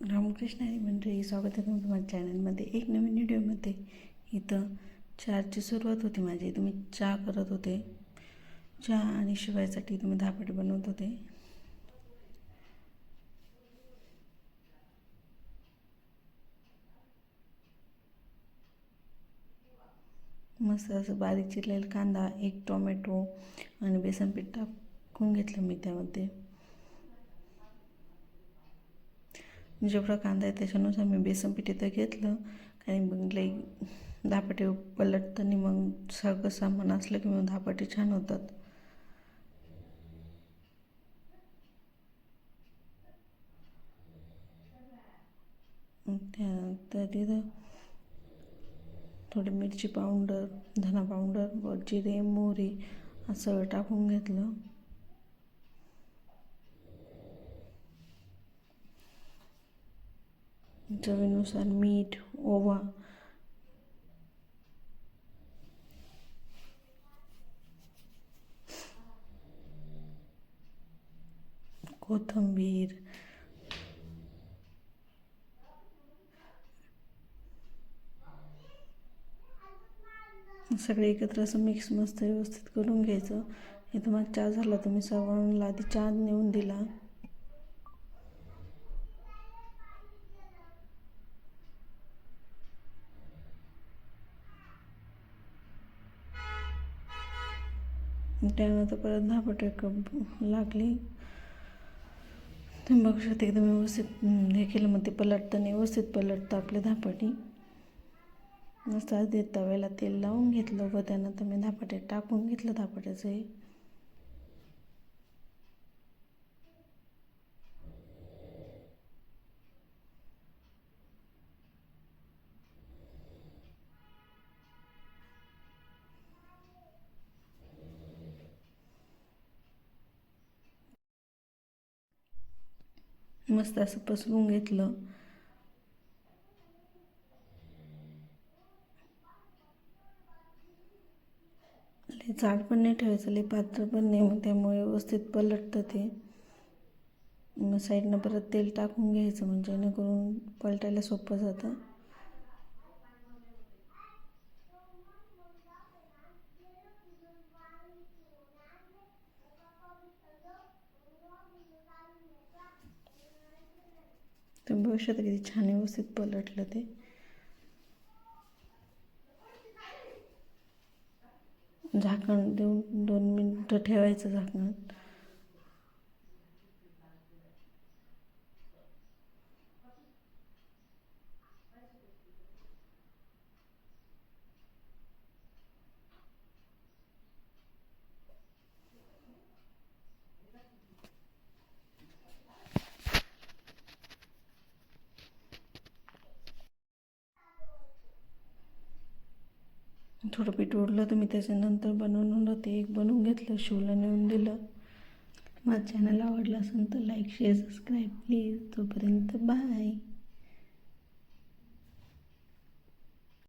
रामकृष्ण हरी मंडळी, स्वागत आहे तुमचं माझ्या चॅनलमध्ये एक नवीन व्हिडिओमध्ये. इथं चहाची सुरुवात होती माझी. इथं मी चहा करत होते. चहा आणि शिवायसाठी तुम्ही धापटे बनवत होते. मस्त असं बारीक चिरलेला कांदा, एक टोमॅटो आणि बेसन पीठ टाकून घेतलं मी त्यामध्ये. जेवढा कांदा आहे त्याच्यानुसार मी बेसन पीठ इथं घेतलं. आणि मग लई धापटे पलटताना मग सगळं सामान असलं की मग धापटे छान होतात. त्यानंतर तिथं थोडी मिरची पावडर, धना पावडर व जिरे, मोहरी असं सगळं टाकून घेतलं. चवीनुसार मीठ, ओवा, कोथिंबीर, सगळे एकत्र असं मिक्स मस्त व्यवस्थित करून घ्यायचं. इथं मग चहा झाला तर मी सर्वांना आधी चहा नेऊन दिला. त्यानंतर परत धापटे लागली. तुम्ही बघू शकता एकदम व्यवस्थित हे केलं. मग ते पलटताना व्यवस्थित पलटतं आपले धापटी. मस्त आधी तव्याला तेल लावून घेतलं व त्यानंतर मी धापटे टाकून घेतलं. धापट्याचं हे मस्त असं पसरून घेतलं. लई जाड पण नाही ठेवायचं, लई पातळ पण नाही, मग त्यामुळे व्यवस्थित पलटतं ते. मग साईडनं परत तेल टाकून घ्यायचं म्हणजे जेणेकरून पलटायला सोपं जातं. तुम्ही बघू शकता किती छान व्यवस्थित पलटलं ते. झाकण देऊन 2 मिनटं ठेवायचं झाकण. थोडं पीठ उरलं तर मी त्याच्यानंतर बनवून ते एक बनवून घेतलं, शिवला नेऊन दिलं. माझं चॅनल आवडलं असेल तर लाईक, शेअर, सबस्क्राईब प्लीज. तोपर्यंत बाय.